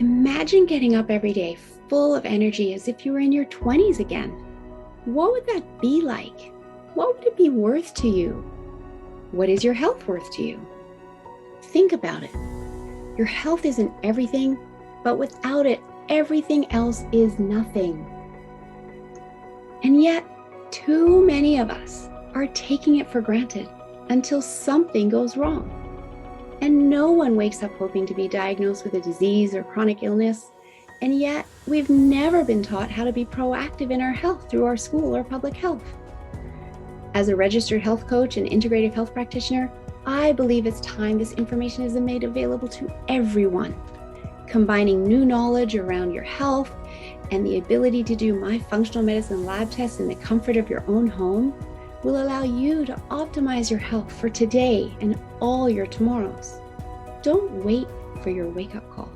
Imagine getting up every day full of energy as if you were in your 20s again. What would that be like? What would it be worth to you? What is your health worth to you? Think about it. Your health isn't everything, but without it, everything else is nothing. And yet, too many of us are taking it for granted until something goes wrong. And no one wakes up hoping to be diagnosed with a disease or chronic illness. And yet, we've never been taught how to be proactive in our health through our school or public health. As a registered health coach and integrative health practitioner, I believe it's time this information is made available to everyone. Combining new knowledge around your health and the ability to do my functional medicine lab tests in the comfort of your own home will allow you to optimize your health for today and all your tomorrows. Don't wait for your wake-up call.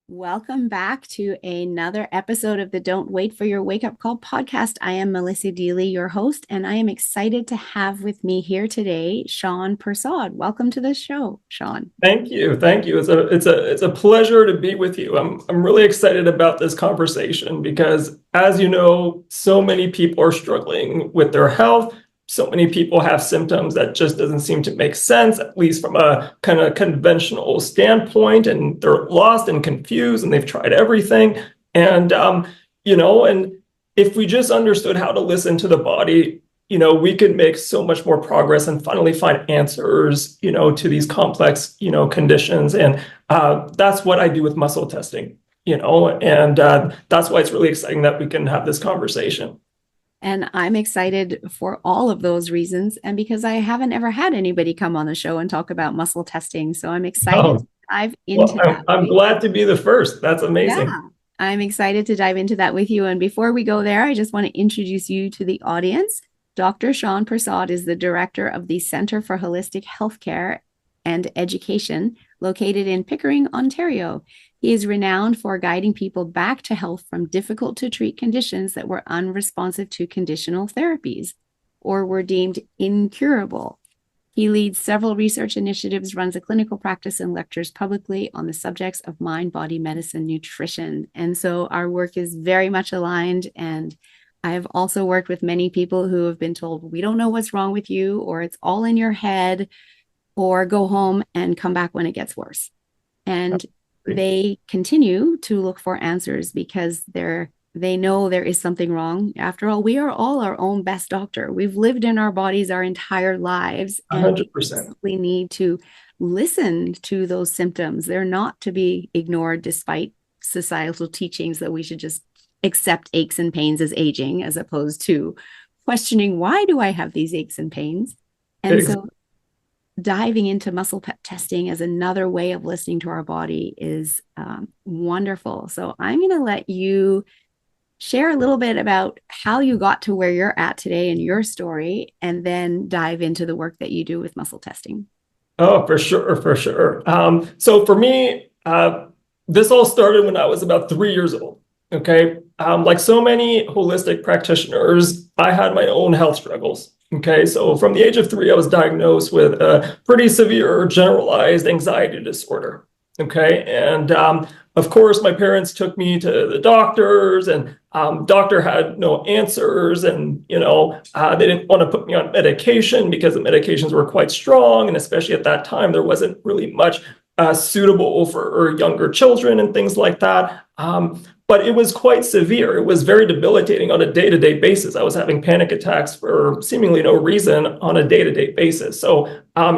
Welcome back to another episode of the Don't Wait for Your Wake-Up Call podcast. I am Melissa Deely, your host, and I am excited to have with me here today, Shawn Persaud. Welcome to the show, Shawn. Thank you. It's a pleasure to be with you. I'm really excited about this conversation because, as you know, so many people are struggling with their health. So many people have symptoms that just doesn't seem to make sense, at least from a kind of conventional standpoint, and they're lost and confused and they've tried everything. And, and if we just understood how to listen to the body, we could make so much more progress and finally find answers, to these complex, conditions. And that's what I do with muscle testing, and that's why it's really exciting that we can have this conversation. And I'm excited for all of those reasons. And because I haven't ever had anybody come on the show and talk about muscle testing. So I'm excited to dive into that. I'm glad to be the first. That's amazing. Yeah, I'm excited to dive into that with you. And before we go there, I just want to introduce you to the audience. Dr. Shawn Persaud is the director of the Center for Holistic Healthcare and Education located in Pickering, Ontario. He is renowned for guiding people back to health from difficult to treat conditions that were unresponsive to conditional therapies or were deemed incurable. He leads several research initiatives, runs a clinical practice, and lectures publicly on the subjects of mind, body, medicine, nutrition. And so our work is very much aligned. And I have also worked with many people who have been told, we don't know what's wrong with you, or it's all in your head, or go home and come back when it gets worse. And they continue to look for answers because they know there is something wrong. After all, we are all our own best doctor. We've lived in our bodies our entire lives. 100%. We simply need to listen to those symptoms. They're not to be ignored despite societal teachings that we should just accept aches and pains as aging, as opposed to questioning, why do I have these aches and pains? And so diving into muscle testing as another way of listening to our body is wonderful. So I'm going to let you share a little bit about how you got to where you're at today and your story, and then dive into the work that you do with muscle testing. Oh, for sure. So for me, this all started when I was about 3 years old. Okay. Like so many holistic practitioners, I had my own health struggles. Okay, so from the age of 3, I was diagnosed with a pretty severe generalized anxiety disorder. Okay, and of course, my parents took me to the doctors, and doctor had no answers, and they didn't want to put me on medication because the medications were quite strong, and especially at that time, there wasn't really much suitable for younger children and things like that. But it was quite severe. It was very debilitating on a day-to-day basis. I was having panic attacks for seemingly no reason on a day-to-day basis. So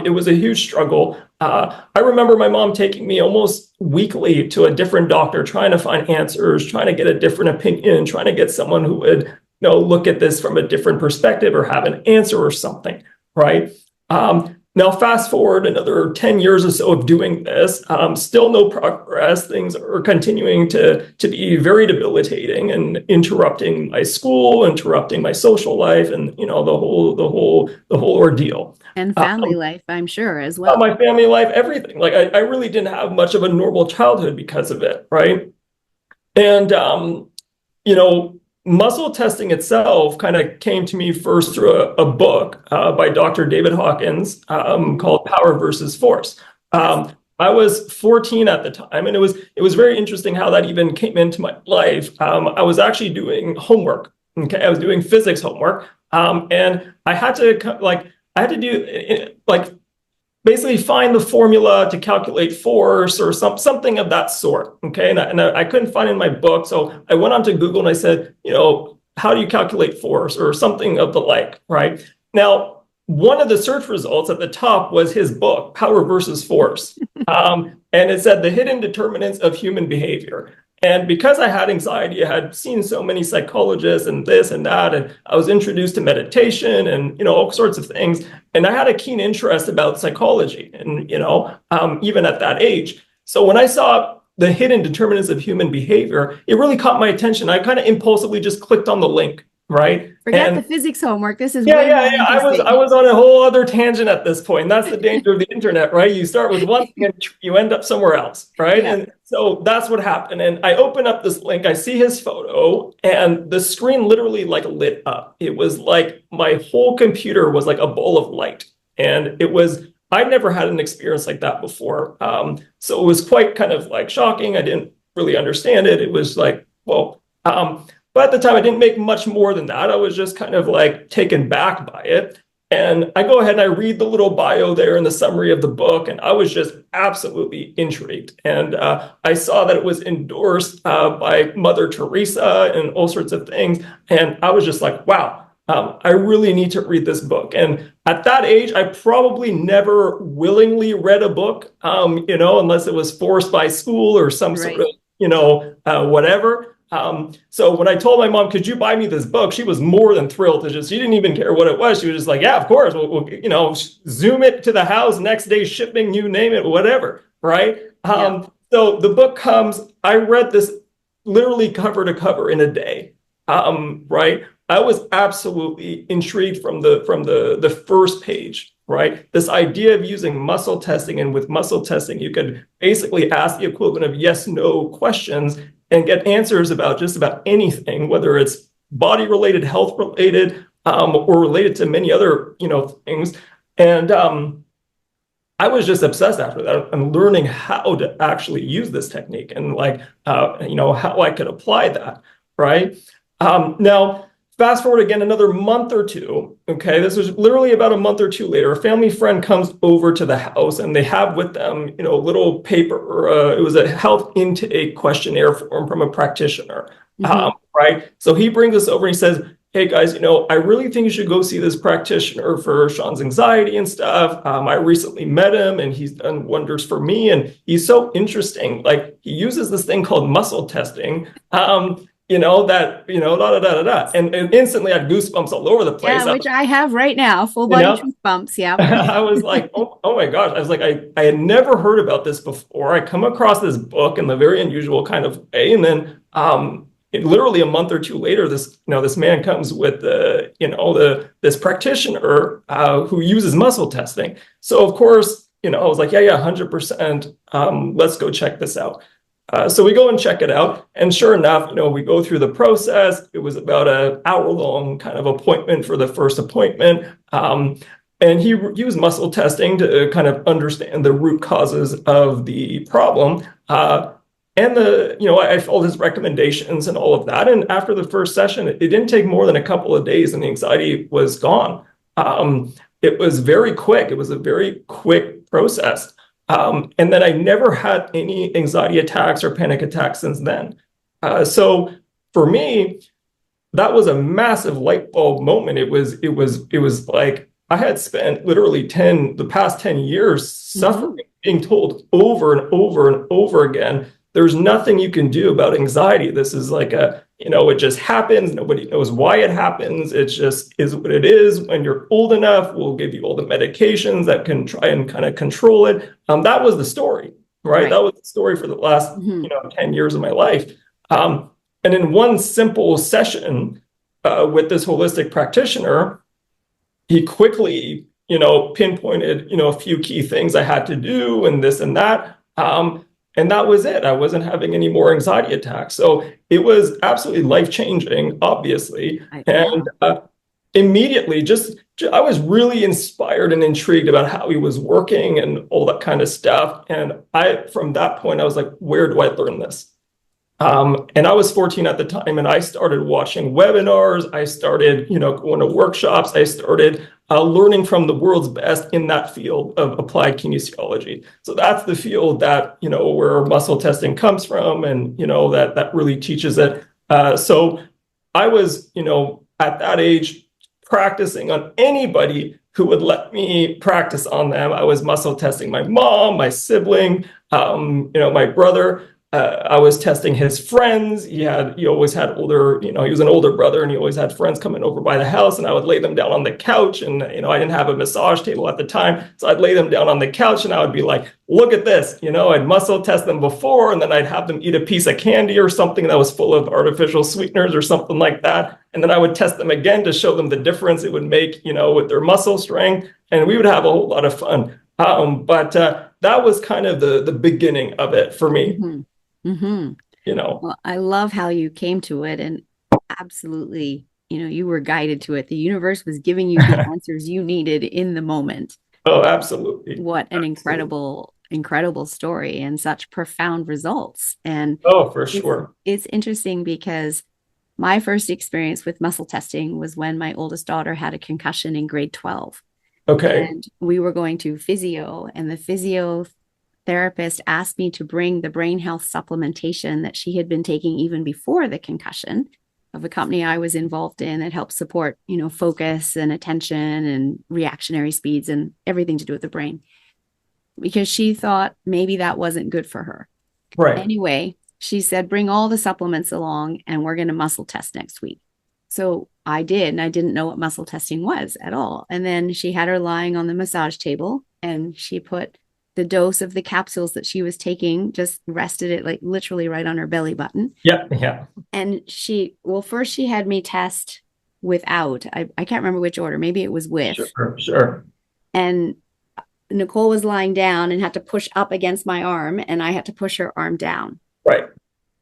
it was a huge struggle. I remember my mom taking me almost weekly to a different doctor, trying to find answers, trying to get a different opinion, trying to get someone who would look at this from a different perspective or have an answer or something, right? Now, fast forward another 10 years or so of doing this, still no progress. Things are continuing to be very debilitating and interrupting my school, interrupting my social life, and the whole ordeal. And family life, I'm sure, as well. My family life, everything. Like I really didn't have much of a normal childhood because of it, right? And muscle testing itself kind of came to me first through a book by Dr. David Hawkins called Power versus Force. I was 14 at the time, and it was very interesting how that even came into my life. I was actually doing homework. Okay, I was doing physics homework, and I had to do like basically find the formula to calculate force or something of that sort. Okay, and I couldn't find it in my book, so I went onto Google and I said, how do you calculate force or something of the like, right? Now, one of the search results at the top was his book, Power versus Force. And it said the hidden determinants of human behavior. And because I had anxiety, I had seen so many psychologists and this and that, and I was introduced to meditation and all sorts of things. And I had a keen interest about psychology, and even at that age. So when I saw the hidden determinants of human behavior, it really caught my attention. I kind of impulsively just clicked on the link, right? Forget the physics homework. This is Yeah, way more yeah. interesting. I was on a whole other tangent at this point. And that's the danger of the internet, right? You start with one thing and you end up somewhere else, right? Yeah. And so that's what happened. And I open up this link, I see his photo, and the screen literally like lit up. It was like my whole computer was like a ball of light. And I'd never had an experience like that before. So it was quite kind of like shocking. I didn't really understand it. It was like, well, but at the time, I didn't make much more than that. I was just kind of like taken back by it. And I go ahead and I read the little bio there in the summary of the book, and I was just absolutely intrigued. And I saw that it was endorsed by Mother Teresa and all sorts of things. And I was just like, wow, I really need to read this book. And at that age, I probably never willingly read a book, unless it was forced by school or some sort of, whatever. So when I told my mom, could you buy me this book? She was more than thrilled she didn't even care what it was. She was just like, yeah, of course. We'll zoom it to the house, next day shipping, you name it, whatever. Right. So the book comes, I read this literally cover to cover in a day. Right. I was absolutely intrigued from the first page. Right. This idea of using muscle testing, and with muscle testing, you could basically ask the equivalent of yes, no questions and get answers about just about anything, whether it's body related, health related, or related to many other, things. And I was just obsessed after that and learning how to actually use this technique and how I could apply that. Right. Now, fast forward again another month or two. Okay, this was literally about a month or two later. A family friend comes over to the house, and they have with them, a little paper. It was a health intake questionnaire form from a practitioner. Right. So he brings us over and he says, "Hey guys, I really think you should go see this practitioner for Shawn's anxiety and stuff. I recently met him, and he's done wonders for me, and he's so interesting. Like he uses this thing called muscle testing." Da da da da. And instantly I had goosebumps all over the place. Yeah, which I have right now, full body goosebumps. Yeah. I was like, oh my gosh. I was like, I had never heard about this before. I come across this book in the very unusual kind of way. And then literally a month or two later, this man comes with this practitioner who uses muscle testing. So of course, I was like, yeah, 100%. Let's go check this out. So we go and check it out. And sure enough, we go through the process. It was about an hour-long kind of appointment for the first appointment. And he used muscle testing to kind of understand the root causes of the problem. And I followed his recommendations and all of that. And after the first session, it didn't take more than a couple of days and the anxiety was gone. It was very quick. It was a very quick process. And then I never had any anxiety attacks or panic attacks since then. So for me, that was a massive light bulb moment. It was like I had spent literally the past 10 years suffering, being told over and over and over again, there's nothing you can do about anxiety. This is like it just happens. Nobody knows why it happens. It just is what it is. When you're old enough, we'll give you all the medications that can try and kind of control it. That was the story, right? That was the story for the last 10 years of my life. And in one simple session with this holistic practitioner, he quickly, pinpointed, a few key things I had to do and this and that. And that was it. I wasn't having any more anxiety attacks. So it was absolutely life-changing, obviously. And immediately, just I was really inspired and intrigued about how he was working and all that kind of stuff. And from that point, I was like, where do I learn this? And I was 14 at the time, and I started watching webinars. I started, going to workshops. I started learning from the world's best in that field of applied kinesiology. So that's the field that, where muscle testing comes from, and, that really teaches it. So I was, at that age, practicing on anybody who would let me practice on them. I was muscle testing my mom, my sibling, my brother. I was testing his friends. He always had older, he was an older brother, and he always had friends coming over by the house, and I would lay them down on the couch. And, I didn't have a massage table at the time. So I'd lay them down on the couch, and I would be like, look at this, I'd muscle test them before, and then I'd have them eat a piece of candy or something that was full of artificial sweeteners or something like that. And then I would test them again to show them the difference it would make, with their muscle strength. And we would have a whole lot of fun. But that was kind of the beginning of it for me. Mm-hmm. Mm-hmm. Well, I love how you came to it, and absolutely, you were guided to it. The universe was giving you the answers you needed in the moment. Oh, absolutely. What an incredible story, and such profound results. And for sure. It's interesting because my first experience with muscle testing was when my oldest daughter had a concussion in grade 12. Okay. And we were going to physio, and the physio therapist asked me to bring the brain health supplementation that she had been taking even before the concussion of a company I was involved in that helps support, focus and attention and reactionary speeds and everything to do with the brain, because she thought maybe that wasn't good for her. Right. Anyway, she said, bring all the supplements along and we're going to muscle test next week. So I did, and I didn't know what muscle testing was at all. And then she had her lying on the massage table, and she put the dose of the capsules that she was taking, just rested it like literally right on her belly button. Yeah. Yeah. And first she had me test without, I can't remember which order. Maybe it was with. Sure. And Nicole was lying down and had to push up against my arm, and I had to push her arm down. Right.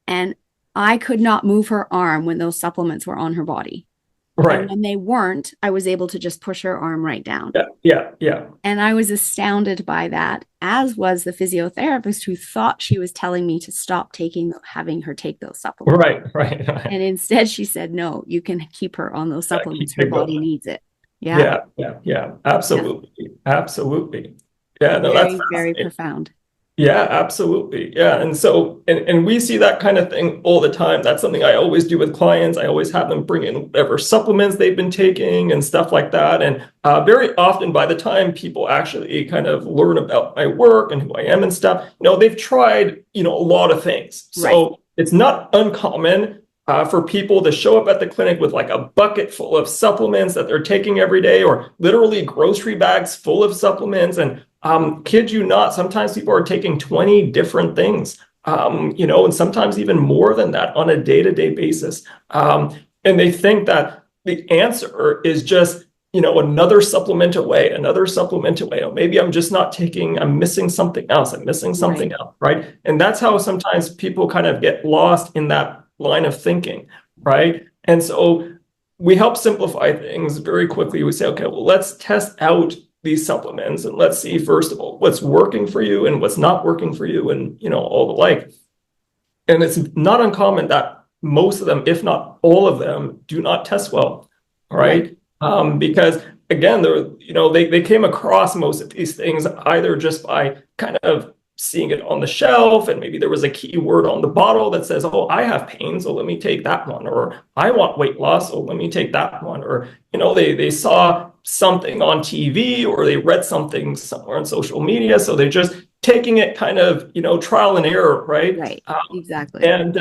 And I could not move her arm when those supplements were on her body. Right. And when they weren't, I was able to just push her arm right down. Yeah. And I was astounded by that, as was the physiotherapist, who thought she was telling me to stop having her take those supplements. Right. And instead she said, no, you can keep her on those supplements. Her body needs it. Yeah. Absolutely. Yeah, no, very, that's very profound. Yeah, absolutely. Yeah. And so, and we see that kind of thing all the time. That's something I always do with clients. I always have them bring in whatever supplements they've been taking and stuff like that. And very often, by the time people actually kind of learn about my work and who I am and stuff, they've tried, a lot of things. So It's not uncommon for people to show up at the clinic with like a bucket full of supplements that they're taking every day, or literally grocery bags full of supplements. And kid you not, sometimes people are taking 20 different things, and sometimes even more than that on a day-to-day basis. And they think that the answer is just, another supplement away. Or maybe I'm just not I'm missing something else. Right? And that's how sometimes people kind of get lost in that line of thinking, right? And so we help simplify things very quickly. We say, okay, well, let's test out these supplements, and let's see, first of all, what's working for you and what's not working for you, and all the like. And it's not uncommon that most of them, if not all of them, do not test well. All right. Because again, they came across most of these things either just by kind of seeing it on the shelf, and maybe there was a keyword on the bottle that says, oh, I have pain, so let me take that one, or I want weight loss, so let me take that one, or they saw something on TV, or they read something somewhere on social media, so they're just taking it kind of trial and error, right? Exactly. And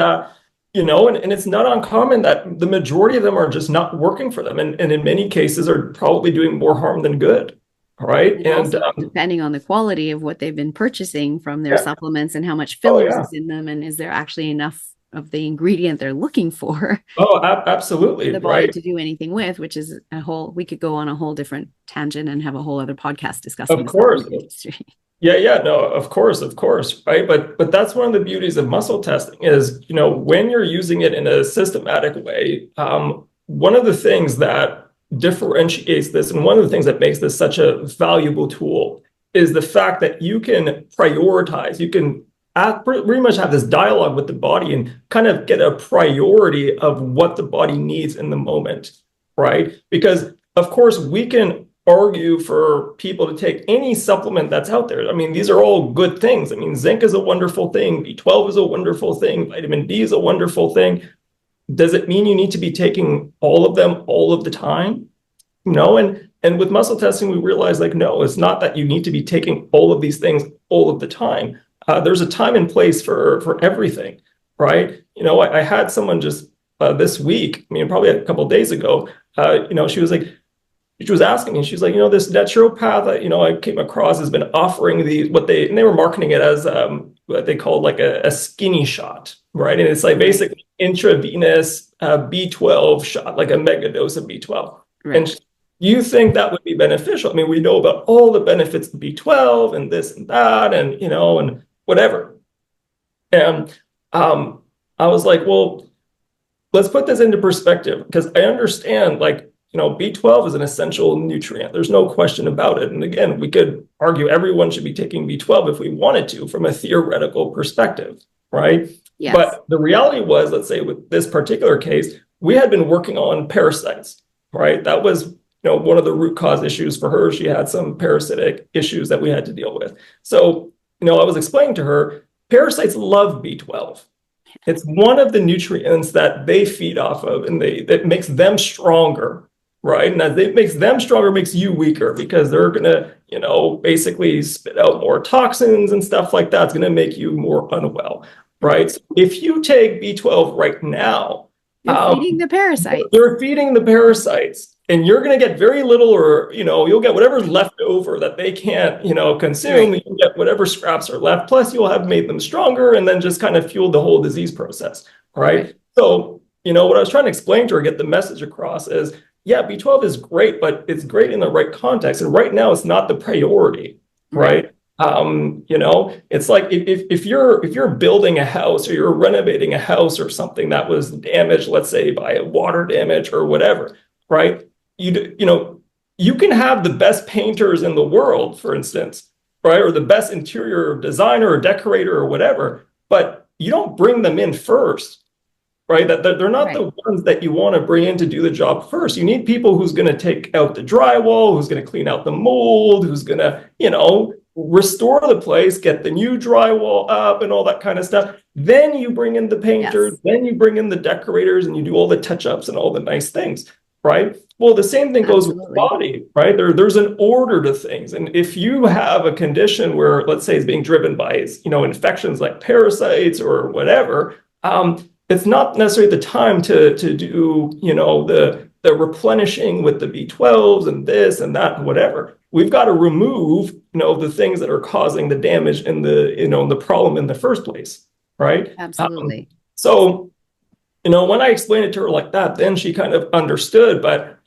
and it's not uncommon that the majority of them are just not working for them, and in many cases are probably doing more harm than good. Right. And depending on the quality of what they've been purchasing from their supplements and how much fillers is in them, and is there actually enough of the ingredient they're looking for? Oh, absolutely. The body to do anything with, which is we could go on a whole different tangent and have a whole other podcast discussing. Of course. Yeah. No, of course. Right. But that's one of the beauties of muscle testing is, when you're using it in a systematic way, one of the things that differentiates this, and one of the things that makes this such a valuable tool, is the fact that you can prioritize, you can pretty much have this dialogue with the body and kind of get a priority of what the body needs in the moment, right? Because of course we can argue for people to take any supplement that's out there. I mean, these are all good things. I mean, zinc is a wonderful thing, B12 is a wonderful thing, vitamin D is a wonderful thing. Does it mean you need to be taking all of them all of the time? No. And with muscle testing, we realize, like, no, it's not that you need to be taking all of these things all of the time. There's a time and place for everything, right? You know, I had someone just this week, I mean, probably a couple of days ago, you know, she was asking me, she's like, you know, this naturopath that, you know, I came across has been offering and they were marketing it as what they called like a skinny shot, right? And it's like basically intravenous B12 shot, like a mega dose of B12. Right. And you think that would be beneficial? I mean, we know about all the benefits of B12 and this and that, and, you know, and whatever. And I was like, well, let's put this into perspective, because I understand, like, you know, B12 is an essential nutrient. There's no question about it. And again, we could argue everyone should be taking B12 if we wanted to, from a theoretical perspective, right? Yes. But the reality was, let's say with this particular case, we had been working on parasites, right? That was, you know, one of the root cause issues for her. She had some parasitic issues that we had to deal with. So, you know, I was explaining to her, parasites love B12. It's one of the nutrients that they feed off of, and that makes them stronger, right? And as it makes them stronger, makes you weaker, because they're gonna, you know, basically spit out more toxins and stuff like that. It's gonna make you more unwell, right? So if you take B12 right now, you're feeding the parasites. You're feeding the parasites, and you're going to get very little, or, you know, you'll get whatever's left over that they can't, you know, consume. Right. You'll get whatever scraps are left. Plus, you'll have made them stronger, and then just kind of fueled the whole disease process, right? So, you know, what I was trying to explain to her, get the message across, is, yeah, B12 is great, but it's great in the right context. And right now, it's not the priority, right? You know, it's like if you're building a house, or you're renovating a house or something that was damaged, let's say by a water damage or whatever, right? You know, you can have the best painters in the world, for instance, right? Or the best interior designer or decorator or whatever, but you don't bring them in first, right? That they're not the ones that you want to bring in to do the job first. You need people who's going to take out the drywall, who's going to clean out the mold, who's going to, you know, restore the place, get the new drywall up and all that kind of stuff. Then you bring in the painters, then you bring in the decorators, and you do all the touch-ups and all the nice things, right? Well, the same thing goes with the body, right? There's an order to things. And if you have a condition where, let's say, it's being driven by, you know, infections like parasites or whatever, it's not necessarily the time to do, you know, the replenishing with the B12s and this and that and whatever. We've got to remove, you know, the things that are causing the damage and the, you know, the problem in the first place, right? Absolutely. So, you know, when I explained it to her like that, then she kind of understood. But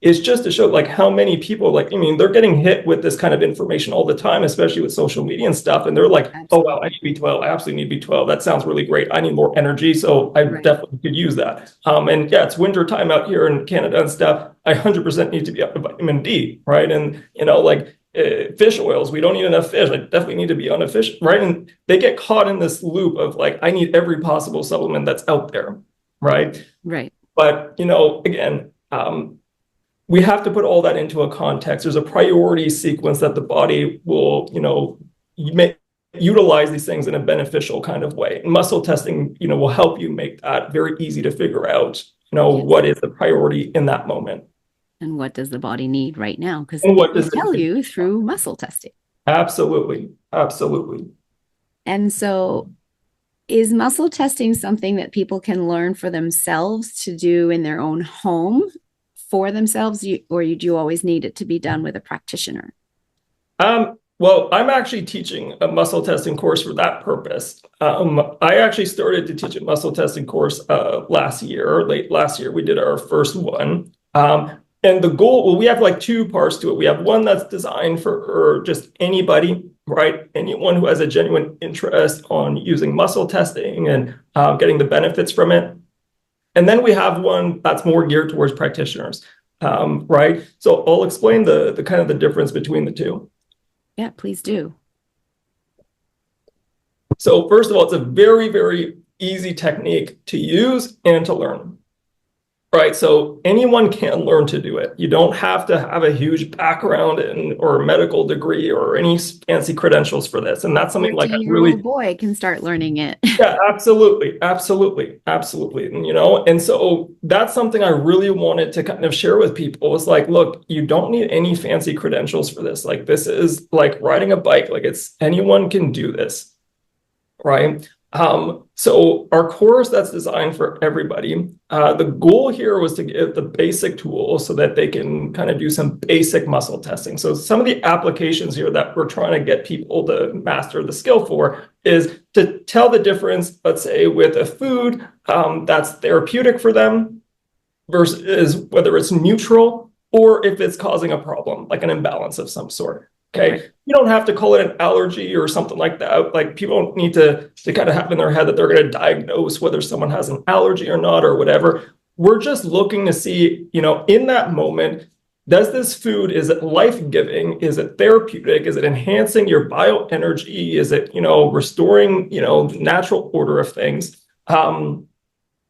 it's just to show, like, how many people, like, I mean, they're getting hit with this kind of information all the time, especially with social media and stuff. And they're like, oh, wow, I need B12. I absolutely need B12. That sounds really great. I need more energy. So I definitely could use that. And yeah, it's winter time out here in Canada and stuff. I 100% need to be up to vitamin D, right? And, you know, like, fish oils, we don't eat enough fish. I definitely need to be on a fish, right? And they get caught in this loop of, like, I need every possible supplement that's out there, right? Right. But, you know, again, we have to put all that into a context. There's a priority sequence that the body will, you know, utilize these things in a beneficial kind of way. And muscle testing, you know, will help you make that very easy to figure out, you know, what is the priority in that moment. And what does the body need right now? Because it will tell you through muscle testing. Absolutely. Absolutely. And so is muscle testing something that people can learn for themselves to do in their own home for themselves, or do you always need it to be done with a practitioner? Well, I'm actually teaching a muscle testing course for that purpose. I actually started to teach a muscle testing course late last year. We did our first one. And the goal, well, we have like two parts to it. We have one that's designed for just anybody, right? Anyone who has a genuine interest on using muscle testing and getting the benefits from it. And then we have one that's more geared towards practitioners. right? So I'll explain the kind of the difference between the two. Yeah, please do. So first of all, it's a very, very easy technique to use and to learn. Right, so anyone can learn to do it. You don't have to have a huge background or a medical degree or any fancy credentials for this. And that's something like I 14-year-old boy can start learning it. Yeah, absolutely, absolutely. And so that's something I really wanted to kind of share with people. It's like, look, you don't need any fancy credentials for this. Like, this is like riding a bike. Like, anyone can do this, right? So our course that's designed for everybody, the goal here was to give the basic tools so that they can kind of do some basic muscle testing. So some of the applications here that we're trying to get people to master the skill for is to tell the difference, let's say, with a food that's therapeutic for them versus whether it's neutral or if it's causing a problem, like an imbalance of some sort. Okay. You don't have to call it an allergy or something like that. Like, people don't need to kind of have in their head that they're going to diagnose whether someone has an allergy or not or whatever. We're just looking to see, in that moment, does this food, is it life-giving? Is it therapeutic? Is it enhancing your bioenergy? Is it, restoring, the natural order of things?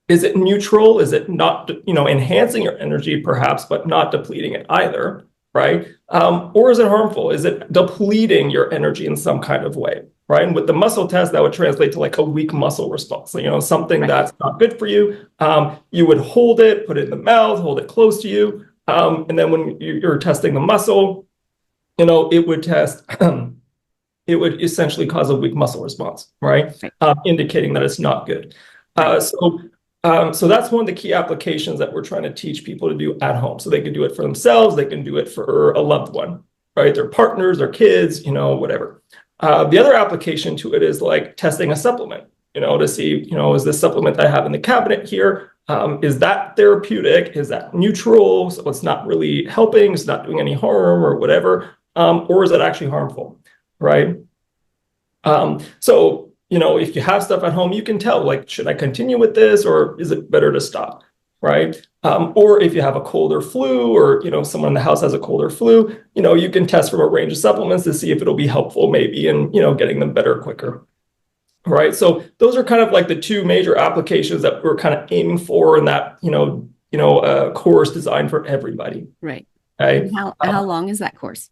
Is it neutral? Is it not, enhancing your energy perhaps, but not depleting it either? Right? Or is it harmful? Is it depleting your energy in some kind of way? Right? And with the muscle test, that would translate to like a weak muscle response. So, something that's not good for you. You would hold it, put it in the mouth, hold it close to you. And then when you're testing the muscle, it would test, it would essentially cause a weak muscle response, right? Indicating that it's not good. So that's one of the key applications that we're trying to teach people to do at home. So they can do it for themselves, they can do it for a loved one, right? Their partners, their kids, whatever. The other application to it is like testing a supplement, to see, is this supplement I have in the cabinet here, is that therapeutic? Is that neutral? So it's not really helping, it's not doing any harm or whatever. Or is it actually harmful, right? So if you have stuff at home, you can tell, like, should I continue with this or is it better to stop, right? Or if you have a cold or flu, or, someone in the house has a cold or flu, you can test from a range of supplements to see if it'll be helpful maybe in, getting them better quicker, right? So those are kind of like the two major applications that we're kind of aiming for in that, course designed for everybody. Right. Okay? How long is that course?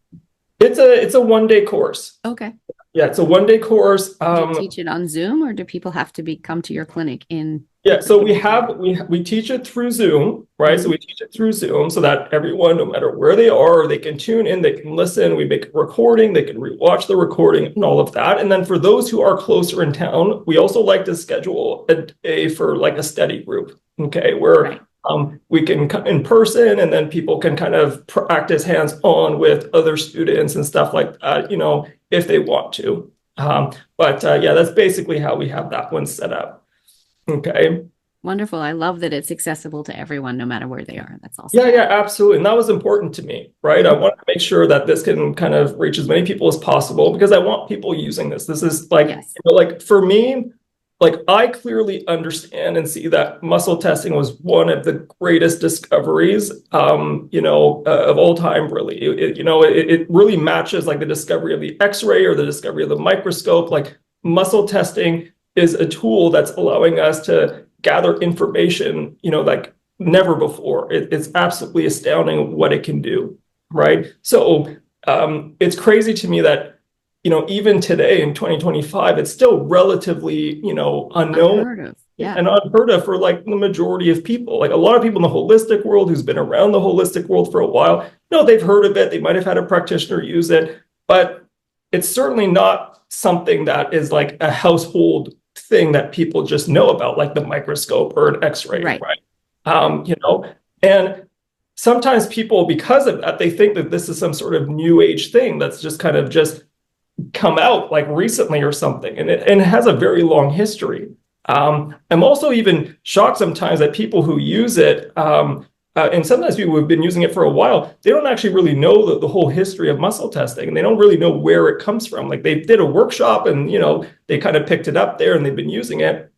It's a one-day course. Okay. Yeah, it's a one-day course. Do you teach it on Zoom, or do people have to come to your clinic in? Yeah, so we teach it through Zoom, right? Mm-hmm. So we teach it through Zoom so that everyone, no matter where they are, they can tune in, they can listen. We make a recording, they can rewatch the recording and all of that. And then for those who are closer in town, we also like to schedule a day for like a study group, okay, where we can come in person, and then people can kind of practice hands-on with other students and stuff like that, if they want to. But that's basically how we have that one set up. Okay. Wonderful. I love that it's accessible to everyone, no matter where they are. That's awesome. Yeah, absolutely. And that was important to me, right? I want to make sure that this can kind of reach as many people as possible, because I want people using this. This is like, like for me, like, I clearly understand and see that muscle testing was one of the greatest discoveries, of all time, really. It really matches like the discovery of the X-ray or the discovery of the microscope. Like, muscle testing is a tool that's allowing us to gather information, like never before. It's absolutely astounding what it can do, right? So it's crazy to me that, even today in 2025, it's still relatively, unknown and unheard of for like the majority of people. Like, a lot of people in the holistic world who's been around the holistic world for a while, they've heard of it. They might have had a practitioner use it, but it's certainly not something that is like a household thing that people just know about, like the microscope or an X-ray, right? And sometimes people, because of that, they think that this is some sort of new age thing that's just kind of just come out like recently or something, and it has a very long history. I'm also even shocked sometimes that people who use it, and sometimes people who've been using it for a while, they don't actually really know the whole history of muscle testing, and they don't really know where it comes from. Like, they did a workshop and, they kind of picked it up there and they've been using it.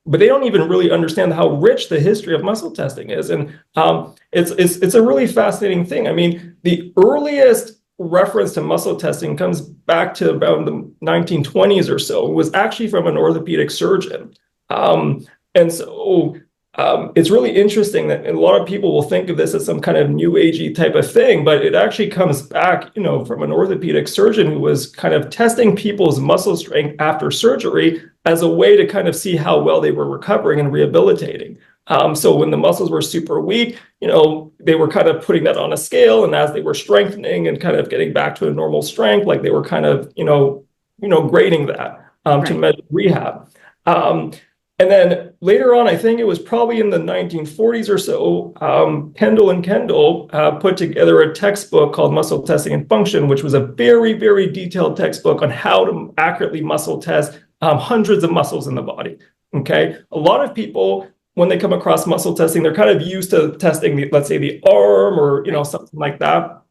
but they don't even really understand how rich the history of muscle testing is. And it's a really fascinating thing. I mean, the earliest reference to muscle testing comes back to about the 1920s or so. It was actually from an orthopedic surgeon. And so it's really interesting that a lot of people will think of this as some kind of new agey type of thing, but it actually comes back, from an orthopedic surgeon who was kind of testing people's muscle strength after surgery as a way to kind of see how well they were recovering and rehabilitating. So when the muscles were super weak, they were kind of putting that on a scale, and as they were strengthening and kind of getting back to a normal strength, like they were kind of, grading that to measure rehab. And then later on, I think it was probably in the 1940s or so, Kendall and Kendall put together a textbook called Muscle Testing and Function, which was a very, very detailed textbook on how to accurately muscle test hundreds of muscles in the body. Okay. A lot of people, when they come across muscle testing, they're kind of used to testing, let's say, the arm or, something like that.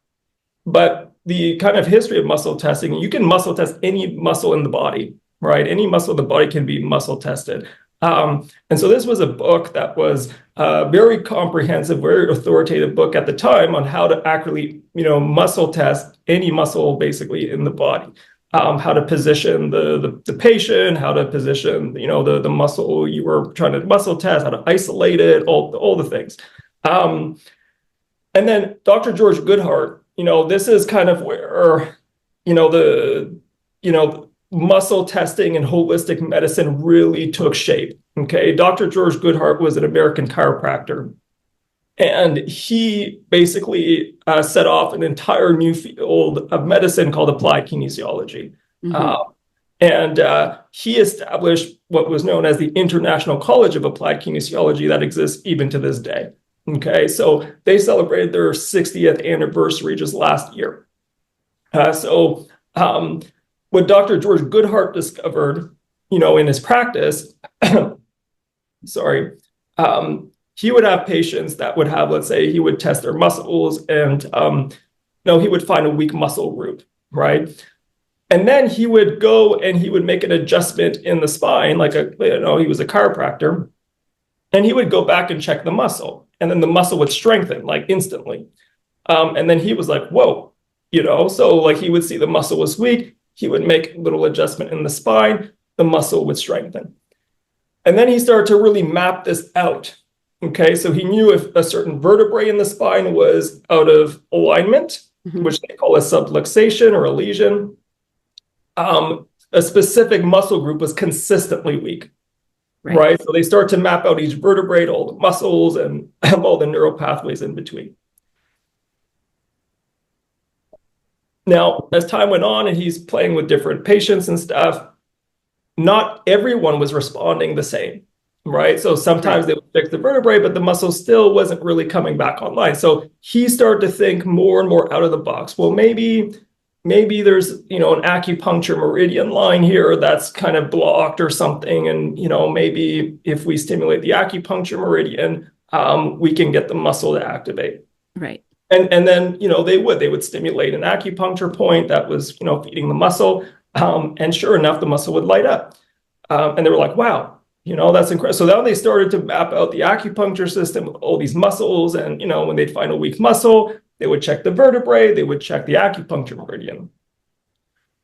But the kind of history of muscle testing, you can muscle test any muscle in the body, right? Any muscle in the body can be muscle tested. And so this was a book that was a very comprehensive, very authoritative book at the time on how to accurately, muscle test any muscle basically in the body, how to position the patient, how to position, the muscle you were trying to muscle test, how to isolate it, all the things. And then Dr. George Goodhart, this is kind of where, muscle testing and holistic medicine really took shape. Okay. Dr. George Goodhart was an American chiropractor, and he basically set off an entire new field of medicine called applied kinesiology. Mm-hmm. And he established what was known as the International College of Applied Kinesiology that exists even to this day. Okay. So they celebrated their 60th anniversary just last year. What Dr. George Goodhart discovered, in his practice, he would have patients that would have, let's say, he would test their muscles, and he would find a weak muscle group, right? And then he would go and he would make an adjustment in the spine, like he was a chiropractor, and he would go back and check the muscle, and then the muscle would strengthen like instantly. And then he was like, whoa, so like he would see the muscle was weak. He would make a little adjustment in the spine, the muscle would strengthen. And then he started to really map this out. Okay, so he knew if a certain vertebrae in the spine was out of alignment, mm-hmm. which they call a subluxation or a lesion, a specific muscle group was consistently weak. Right? So they start to map out each vertebrae, all the muscles, and all the neural pathways in between. Now, as time went on and he's playing with different patients and stuff, not everyone was responding the same, right? So sometimes they would fix the vertebrae, but the muscle still wasn't really coming back online. So he started to think more and more out of the box. Well, maybe there's, an acupuncture meridian line here that's kind of blocked or something. And, maybe if we stimulate the acupuncture meridian, we can get the muscle to activate. Right. And then, they would stimulate an acupuncture point that was, feeding the muscle. And sure enough, the muscle would light up. And they were like, wow, that's incredible. So now they started to map out the acupuncture system with all these muscles. And, when they'd find a weak muscle, they would check the vertebrae, they would check the acupuncture meridian.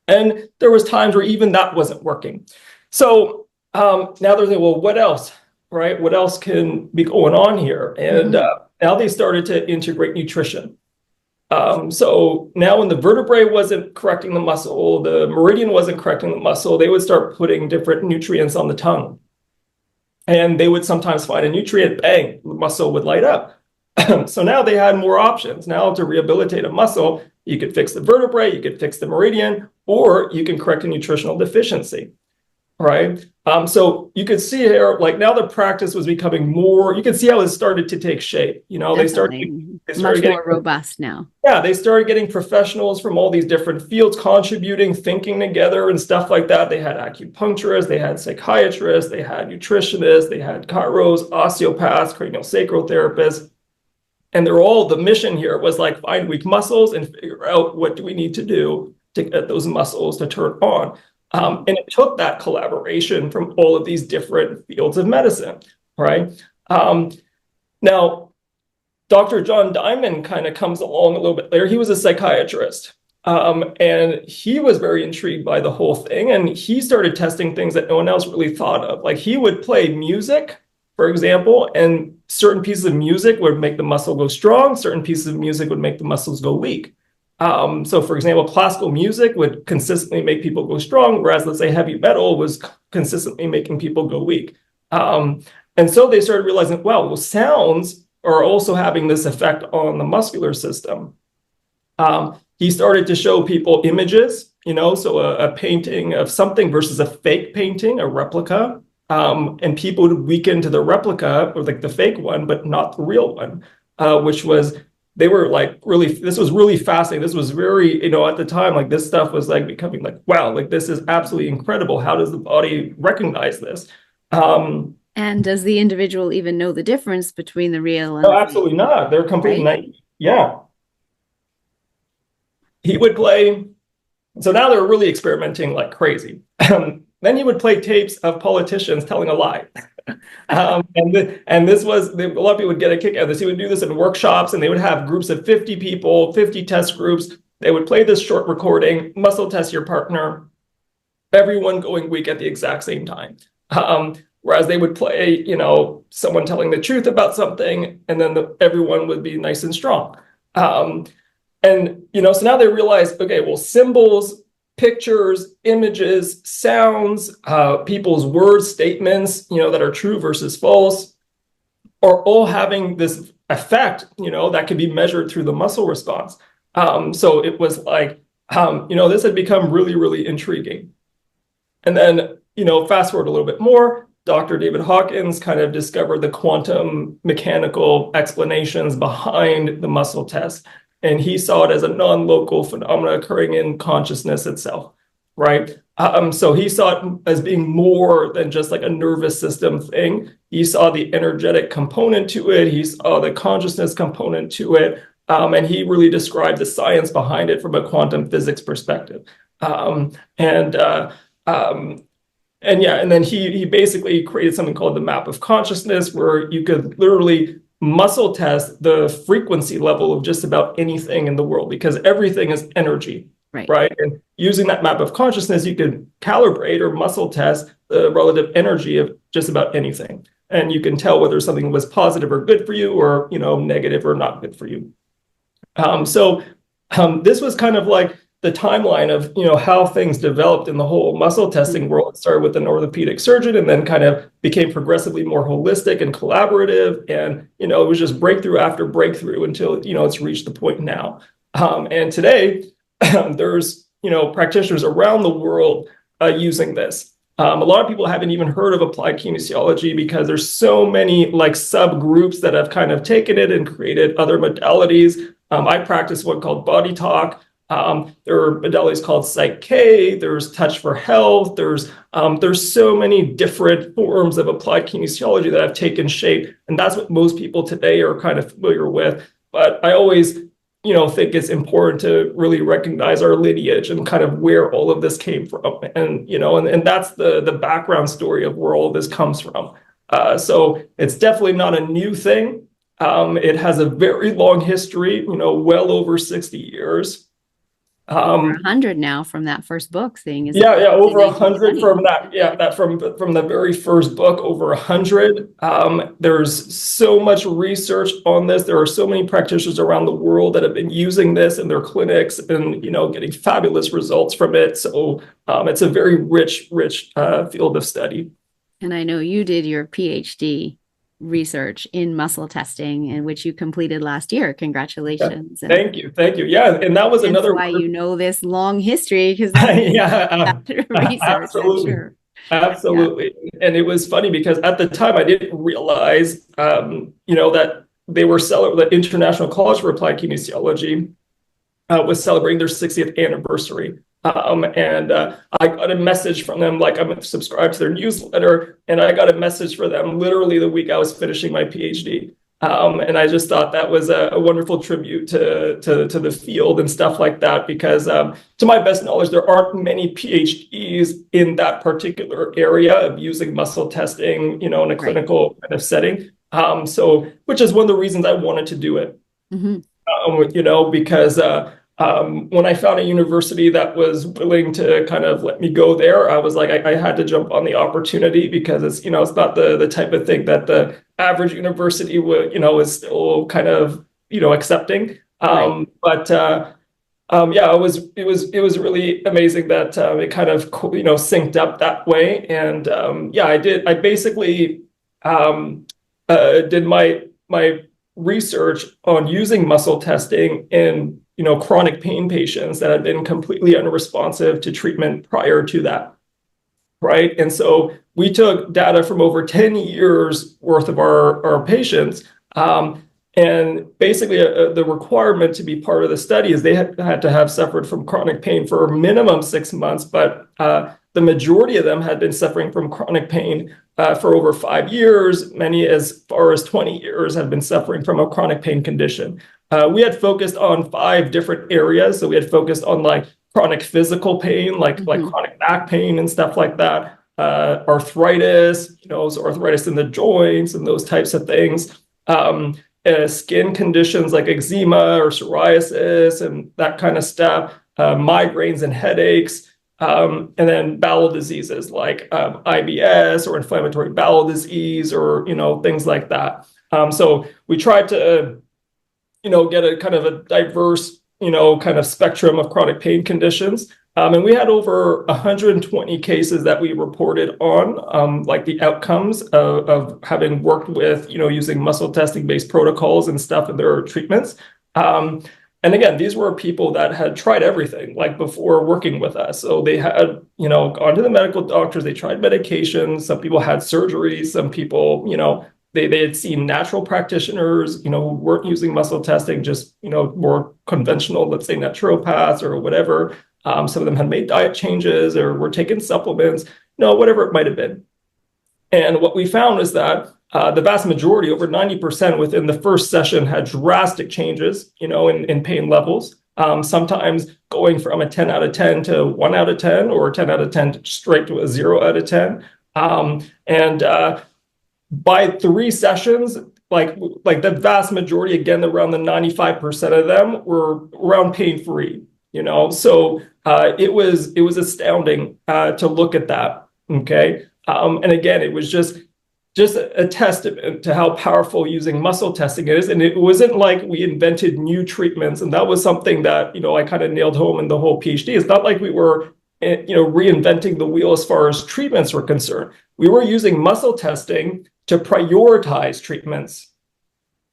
And there was times where even that wasn't working. So now they're saying, well, what else, right? What else can be going on here? And now they started to integrate nutrition. So now when the vertebrae wasn't correcting the muscle, the meridian wasn't correcting the muscle, they would start putting different nutrients on the tongue. And they would sometimes find a nutrient, bang, the muscle would light up. So now they had more options. Now to rehabilitate a muscle, you could fix the vertebrae, you could fix the meridian, or you can correct a nutritional deficiency, right? So you could see here, like now the practice was becoming more, you can see how it started to take shape. They started much more robust now. Yeah, they started getting professionals from all these different fields contributing, thinking together and stuff like that. They had acupuncturists, they had psychiatrists, they had nutritionists, they had chiros, osteopaths, craniosacral therapists. And the mission here was like find weak muscles and figure out what do we need to do to get those muscles to turn on. And it took that collaboration from all of these different fields of medicine, right? Now, Dr. John Diamond kind of comes along a little bit later. He was a psychiatrist. And he was very intrigued by the whole thing. And he started testing things that no one else really thought of. Like he would play music, for example, and certain pieces of music would make the muscle go strong. Certain pieces of music would make the muscles go weak. So, for example, classical music would consistently make people go strong, whereas, let's say, heavy metal was consistently making people go weak. And so they started realizing, well, sounds are also having this effect on the muscular system. He started to show people images, so a painting of something versus a fake painting, a replica. And people would weaken to the replica or like the fake one, but not the real one, which was, they were like really, this was really fascinating. This was very, at the time, like this stuff was like becoming like, wow, like this is absolutely incredible. How does the body recognize this? And does the individual even know the difference between the real and no, absolutely not. They're completely naive. Yeah. He would play. So now they're really experimenting like crazy. Then he would play tapes of politicians telling a lie. And this was, a lot of people would get a kick out of this. He would do this in workshops, and they would have groups of 50 people, 50 test groups. They would play this short recording, muscle test your partner, everyone going weak at the exact same time. Whereas they would play, someone telling the truth about something, and then everyone would be nice and strong. And, so now they realize, okay, well, symbols, pictures, images, sounds, people's words, statements, that are true versus false, are all having this effect, that can be measured through the muscle response. So it was like, this had become really, really intriguing. And then, fast forward a little bit more, Dr. David Hawkins kind of discovered the quantum mechanical explanations behind the muscle test. And he saw it as a non-local phenomena occurring in consciousness itself, right? So he saw it as being more than just like a nervous system thing. He saw the energetic component to it. He saw the consciousness component to it. And he really described the science behind it from a quantum physics perspective. And then he basically created something called the map of consciousness, where you could literally muscle test the frequency level of just about anything in the world, because everything is energy, right? And using that map of consciousness, you could calibrate or muscle test the relative energy of just about anything. And you can tell whether something was positive or good for you, or, negative or not good for you. So this was kind of like the timeline of, how things developed in the whole muscle testing world. It started with an orthopedic surgeon, and then kind of became progressively more holistic and collaborative. And, it was just breakthrough after breakthrough until, it's reached the point now. And today there's, practitioners around the world using this. A lot of people haven't even heard of applied kinesiology, because there's so many like subgroups that have kind of taken it and created other modalities. I practice one called Body Talk. There are modalities called Psych K, there's Touch for Health, there's so many different forms of applied kinesiology that have taken shape, and that's what most people today are kind of familiar with. But I always, think it's important to really recognize our lineage and kind of where all of this came from, and and that's the background story of where all of this comes from. So it's definitely not a new thing. It has a very long history, well over 60 years. Over 100 now from that first book thing. Over 100 from that. Yeah, that from the very first book, over 100. There's so much research on this. There are so many practitioners around the world that have been using this in their clinics and, getting fabulous results from it. So it's a very rich field of study. And I know you did your PhD research in muscle testing, in which you completed last year. Congratulations. Yeah, thank you. Yeah. And that was another why this long history, because research, absolutely. Sure. Absolutely. Yeah. And it was funny because at the time I didn't realize that they were the International College for Applied Kinesiology was celebrating their 60th anniversary. And I got a message from them, like I'm subscribed to their newsletter, and I got a message for them literally the week I was finishing my PhD. And I just thought that was a wonderful tribute to the field and stuff like that, because to my best knowledge, there aren't many PhDs in that particular area of using muscle testing, in a Right. clinical kind of setting. So, which is one of the reasons I wanted to do it. Because when I found a university that was willing to kind of let me go there, I was like, I had to jump on the opportunity, because it's, it's not the type of thing that the average university would, is still kind of, accepting. Right. But yeah, it was really amazing that it kind of, synced up that way. And yeah, I basically did my research on using muscle testing in chronic pain patients that had been completely unresponsive to treatment prior to that, right? And so we took data from over 10 years worth of our patients, and basically the requirement to be part of the study is they had to have suffered from chronic pain for a minimum 6 months, but the majority of them had been suffering from chronic pain for over 5 years. Many as far as 20 years have been suffering from a chronic pain condition. We had focused on 5 different areas. So we had focused on like chronic physical pain, like chronic back pain and stuff like that. Arthritis, so arthritis in the joints and those types of things. Skin conditions like eczema or psoriasis and that kind of stuff. Migraines and headaches. And then bowel diseases like IBS or inflammatory bowel disease, or things like that. So we tried to get a kind of a diverse kind of spectrum of chronic pain conditions. And we had over 120 cases that we reported on, like the outcomes of having worked with using muscle testing based protocols and stuff in their treatments. And again, these were people that had tried everything like before working with us. So they had, gone to the medical doctors, they tried medications, some people had surgeries, some people, they had seen natural practitioners, who weren't using muscle testing, just, more conventional, let's say naturopaths or whatever. Some of them had made diet changes or were taking supplements, whatever it might have been. And what we found was that the vast majority, over 90% within the first session, had drastic changes, in pain levels. Sometimes going from a 10 out of 10 to 1 out of 10, or 10 out of 10 straight to a 0 out of 10. And by 3 sessions, like the vast majority, again, around the 95% of them were around pain-free, So it was astounding to look at that. Okay. And again, it was just a testament to how powerful using muscle testing is. And it wasn't like we invented new treatments. And that was something that, I kind of nailed home in the whole PhD. It's not like we were, reinventing the wheel as far as treatments were concerned. We were using muscle testing to prioritize treatments.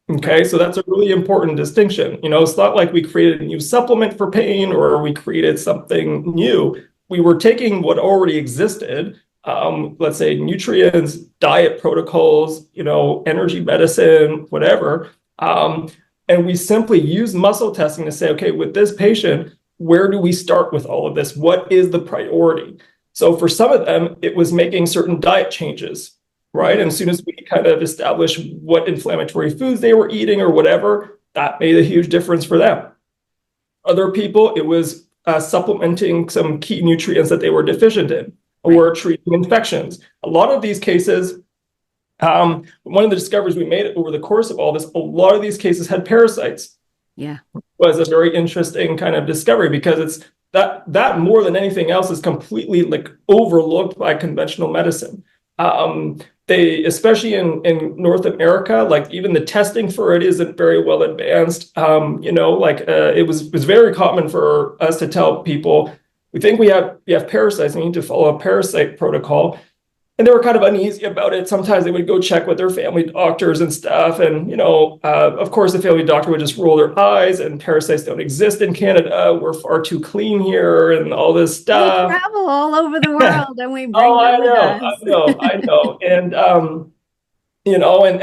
Okay, so that's a really important distinction. It's not like we created a new supplement for pain or we created something new. We were taking what already existed, let's say nutrients, diet protocols, energy medicine, whatever. And we simply use muscle testing to say, okay, with this patient, where do we start with all of this? What is the priority? So for some of them, it was making certain diet changes, right? And as soon as we kind of establish what inflammatory foods they were eating or whatever, that made a huge difference for them. Other people, it was supplementing some key nutrients that they were deficient in, or treating infections. A lot of these cases, one of the discoveries we made over the course of all this, a lot of these cases had parasites. Yeah. Was a very interesting kind of discovery, because it's that more than anything else is completely like overlooked by conventional medicine. They, especially in North America, like even the testing for it isn't very well advanced. It was very common for us to tell people, we think we have parasites, we need to follow a parasite protocol. And they were kind of uneasy about it. Sometimes they would go check with their family doctors and stuff. And, of course, the family doctor would just roll their eyes, and parasites don't exist in Canada. We're far too clean here and all this stuff. We travel all over the world and we bring them with us. I know. And,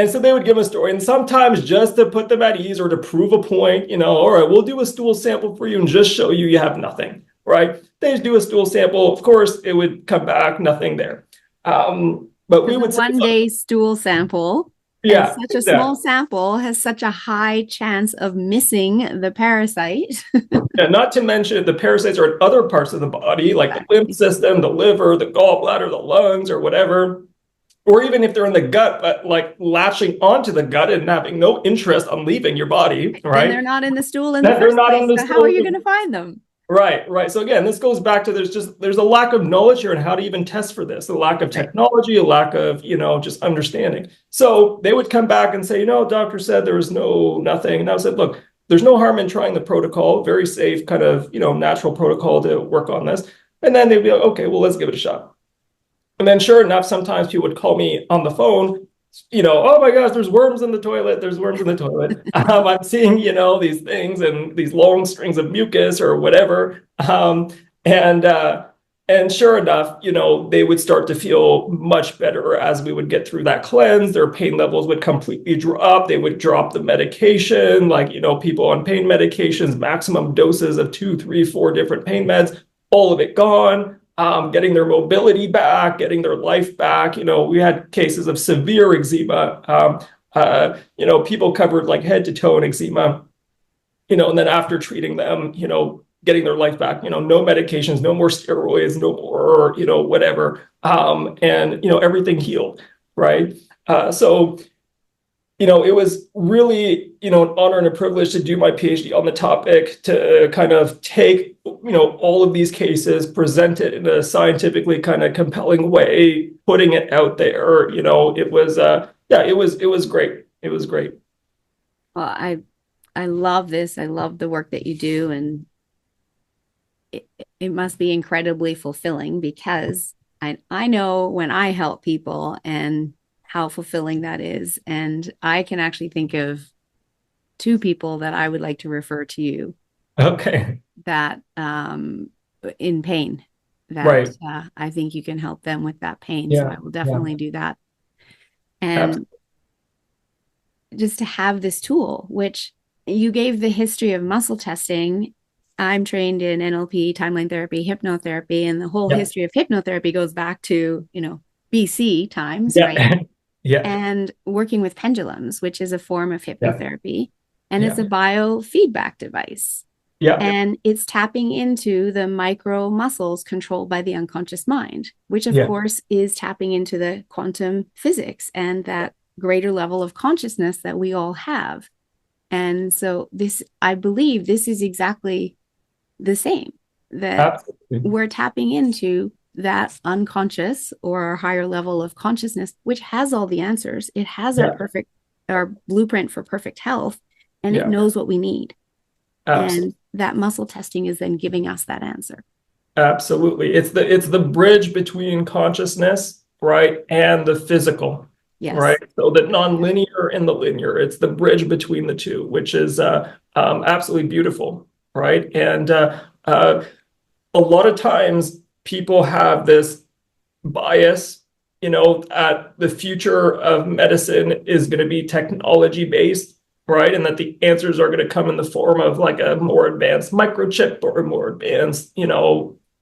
and so they would give a story. And sometimes just to put them at ease or to prove a point, all right, we'll do a stool sample for you and just show you have nothing, right? They just do a stool sample. Of course, it would come back, nothing there. But we would say 1 day stool sample And Yeah, such a small exactly. sample has such a high chance of missing the parasite. And not to mention the parasites are in other parts of the body, like the lymph Exactly. system, the liver, the gallbladder, the lungs, or whatever. Or even if they're in the gut, but like latching onto the gut and having no interest on leaving your body, Then right? they're not in the stool in the Then they're first not place. on the So how are stool. you going to find them? Right, right. So again, this goes back to there's a lack of knowledge here on how to even test for this, a lack of Right. technology, a lack of, just understanding. So they would come back and say, doctor said there was nothing. And I said, look, there's no harm in trying the protocol, very safe kind of, natural protocol to work on this. And then they'd be like, okay, well, let's give it a shot. And then sure enough, sometimes people would call me on the phone, oh my gosh, there's worms in the toilet. There's worms in the toilet. I'm seeing, these things and these long strings of mucus or whatever. And and sure enough, they would start to feel much better as we would get through that cleanse. Their pain levels would completely drop. They would drop the medication, like, people on pain medications, maximum doses of 2, 3, 4 different pain meds, all of it gone. Getting their mobility back, getting their life back. We had cases of severe eczema. People covered like head to toe in eczema, and then after treating them, getting their life back, no medications, no more steroids, no more, whatever. And, everything healed, right? So it was really, an honor and a privilege to do my PhD on the topic, to kind of take, all of these cases, present it in a scientifically kind of compelling way, putting it out there. It was, it was great. It was great. Well, I love this. I love the work that you do, and it must be incredibly fulfilling, because I know when I help people and how fulfilling that is. And I can actually think of 2 people that I would like to refer to you Okay. that in pain, that Right. I think you can help them with that pain. So Yeah. I will Yeah. definitely do that. And Absolutely. just to have this tool, which you gave the history of muscle testing. I'm trained in NLP, timeline therapy, hypnotherapy, and the whole Yeah. history of hypnotherapy goes back to, BC times, right? Yeah. Yeah. And working with pendulums, which is a form of Yeah. hypnotherapy, and it's Yeah. a biofeedback device. Yeah. And it's tapping into the micro muscles controlled by the unconscious mind, which of Yeah. course is tapping into the quantum physics and that greater level of consciousness that we all have. And so I believe this is exactly the same, that Absolutely. we're tapping into that unconscious or higher level of consciousness, which has all the answers. It has Yeah. our blueprint for perfect health, and it Yeah. knows what we need. Absolutely. And that muscle testing is then giving us that answer. Absolutely. It's the bridge between consciousness, right, and the physical, right? Yes. So the nonlinear and the linear. It's the bridge between the two, which is absolutely beautiful, right? And a lot of times people have this bias, at the future of medicine is going to be technology based, right? And that the answers are going to come in the form of like a more advanced microchip or a more advanced,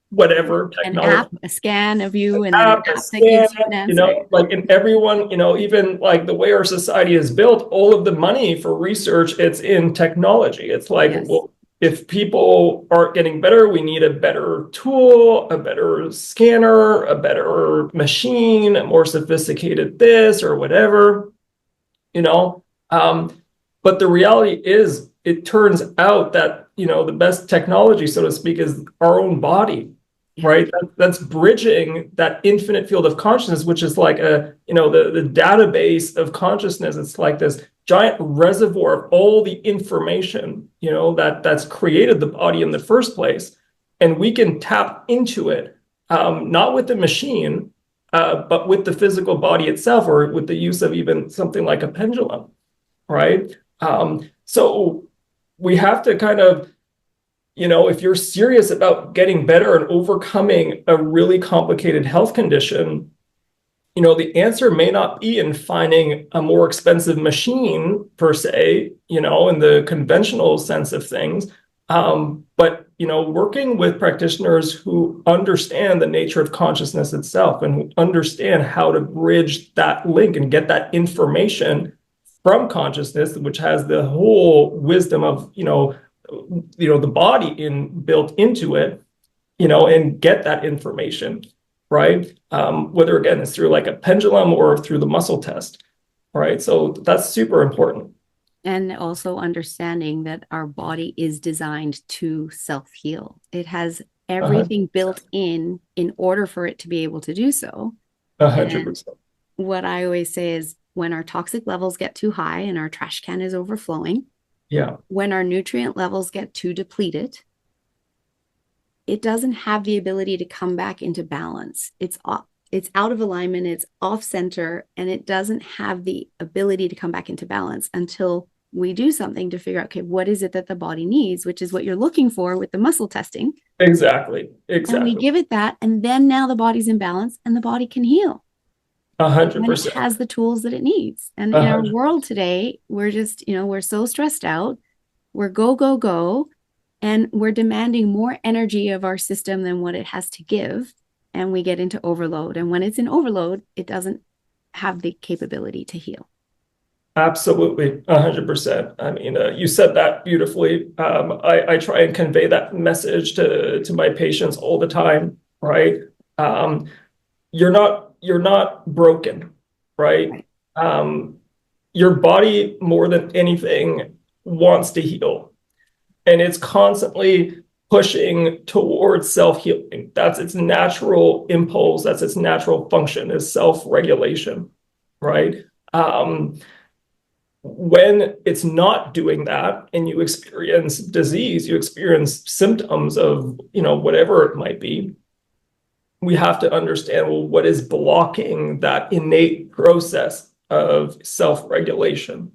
whatever An app, technology. a scan of you, and then an App, a app that scan, gives you an answer. like in everyone, even like the way our society is built, all of the money for research, it's in technology. It's like, Yes. well, if people aren't getting better, we need a better tool, a better scanner, a better machine, a more sophisticated this or whatever, you know. But the reality is, it turns out that, the best technology, so to speak, is our own body, Yeah. right? That's bridging that infinite field of consciousness, which is like the database of consciousness. It's like this giant reservoir of all the information, that's created the body in the first place. And we can tap into it, not with the machine, but with the physical body itself, or with the use of even something like a pendulum, right? So we have to kind of, if you're serious about getting better and overcoming a really complicated health condition, the answer may not be in finding a more expensive machine per se, in the conventional sense of things, But, working with practitioners who understand the nature of consciousness itself and who understand how to bridge that link and get that information from consciousness, which has the whole wisdom of, the body built into it, and get that information, right? Whether again it's through like a pendulum or through the muscle test, right? So that's super important. And also understanding that our body is designed to self-heal. It has everything built in order for it to be able to do so. 100%. What I always say is when our toxic levels get too high and our trash can is overflowing, Yeah, when our nutrient levels get too depleted, it doesn't have the ability to come back into balance. It's out of alignment, it's off center, and it doesn't have the ability to come back into balance until we do something to figure out, okay, what is it that the body needs, which is what you're looking for with the muscle testing. exactly. And we give it that, and then now the body's in balance and the body can heal. 100%. When it has the tools that it needs. And in our world today, we're just, we're so stressed out. We're go, go, go. And we're demanding more energy of our system than what it has to give. And we get into overload. And when it's in overload, it doesn't have the capability to heal. Absolutely, 100%. I mean, you said that beautifully. I try and convey that message to my patients all the time, right? You're not broken, right? Your body, more than anything, wants to heal, and it's constantly pushing towards self-healing. That's its natural impulse. That's its natural function, is self-regulation, right? When it's not doing that and you experience disease, you experience symptoms of, whatever it might be, we have to understand, well, what is blocking that innate process of self-regulation,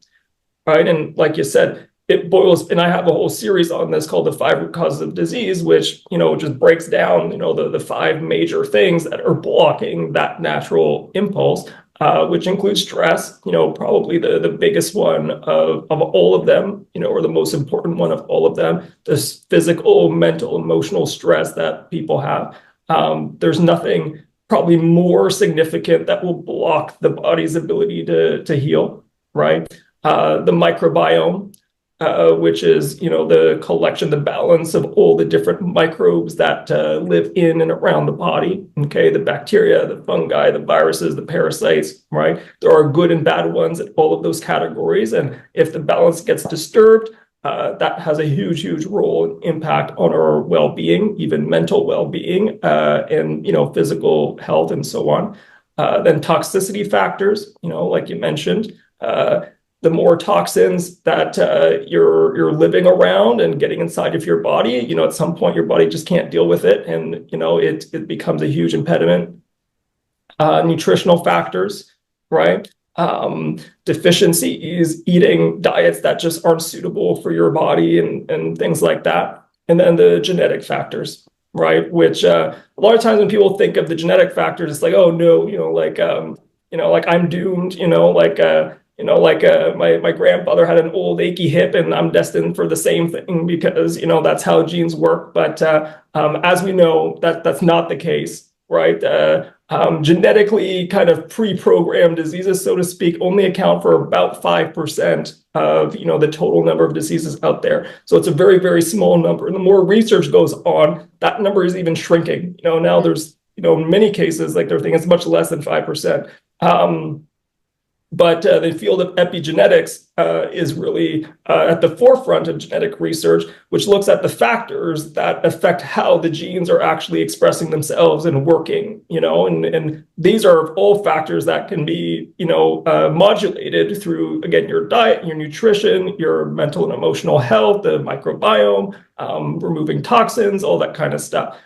right? And like you said, it boils, and I have a whole series on this called the 5 root causes of disease, which, just breaks down, the 5 major things that are blocking that natural impulse, which includes stress, probably the biggest one of all of them, or the most important one of all of them, this physical, mental, emotional stress that people have. There's nothing probably more significant that will block the body's ability to heal, right? The microbiome, which is, the collection, the balance of all the different microbes that live in and around the body. Okay, the bacteria, the fungi, the viruses, the parasites, right? There are good and bad ones in all of those categories. And if the balance gets disturbed, that has a huge, huge role and impact on our well-being, even mental well-being, and, physical health and so on. Then toxicity factors, like you mentioned, the more toxins that you're living around and getting inside of your body, at some point your body just can't deal with it, and it becomes a huge impediment. Nutritional factors, right? Deficiencies, eating diets that just aren't suitable for your body, and things like that. And then the genetic factors, right? Which a lot of times when people think of the genetic factors, it's like, oh no, like I'm doomed, my grandfather had an old achy hip and I'm destined for the same thing because, that's how genes work. But as we know, that's not the case, right? Genetically kind of pre-programmed diseases, so to speak, only account for about 5% of, the total number of diseases out there. So it's a very, very small number. And the more research goes on, that number is even shrinking. Now there's, in many cases, like they're thinking it's much less than 5%. But the field of epigenetics is really at the forefront of genetic research, which looks at the factors that affect how the genes are actually expressing themselves and working, and these are all factors that can be, modulated through, again, your diet, your nutrition, your mental and emotional health, the microbiome, removing toxins, all that kind of stuff.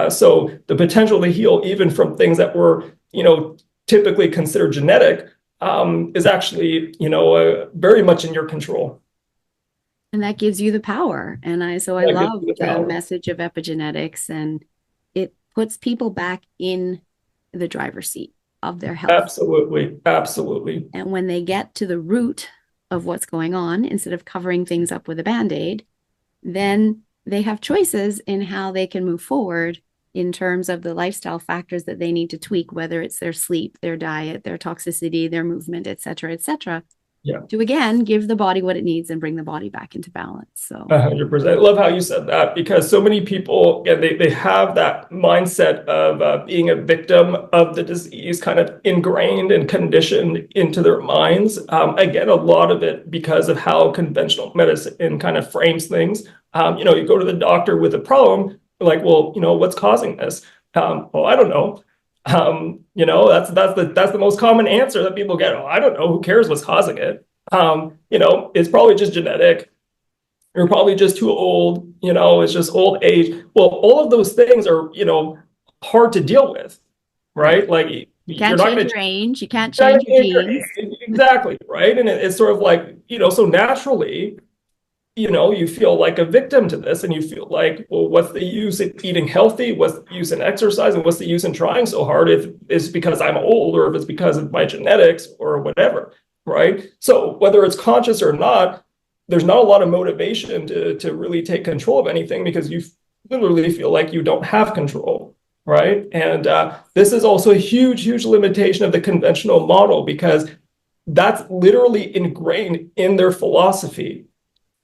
So the potential to heal even from things that were, typically considered genetic, is actually, very much in your control. And that gives you the power. And I love the message of epigenetics, and it puts people back in the driver's seat of their health. Absolutely. Absolutely. And when they get to the root of what's going on, instead of covering things up with a Band-Aid, then they have choices in how they can move forward in terms of the lifestyle factors that they need to tweak, whether it's their sleep, their diet, their toxicity, their movement, et cetera, Yeah. to again give the body what it needs and bring the body back into balance. So 100%. I love how you said that, because so many people, again, they have that mindset of being a victim of the disease kind of ingrained and conditioned into their minds. Again, a lot of it because of how conventional medicine kind of frames things. You go to the doctor with a problem, like, well, what's causing this? Well, I don't know. That's the most common answer that people get. Oh, I don't know. Who cares what's causing it? It's probably just genetic. You're probably just too old. It's just old age. Well, all of those things are, hard to deal with, right? Like, you can't change your age, you can't you're not change your gonna- genes. exactly, right? And it's sort of like, so naturally, you feel like a victim to this, and you feel like, well, what's the use in eating healthy? What's the use in exercising? What's the use in trying so hard if it's because I'm old, or if it's because of my genetics or whatever, right? So whether it's conscious or not, there's not a lot of motivation to really take control of anything, because you literally feel like you don't have control, right? And this is also a huge, huge limitation of the conventional model, because that's literally ingrained in their philosophy.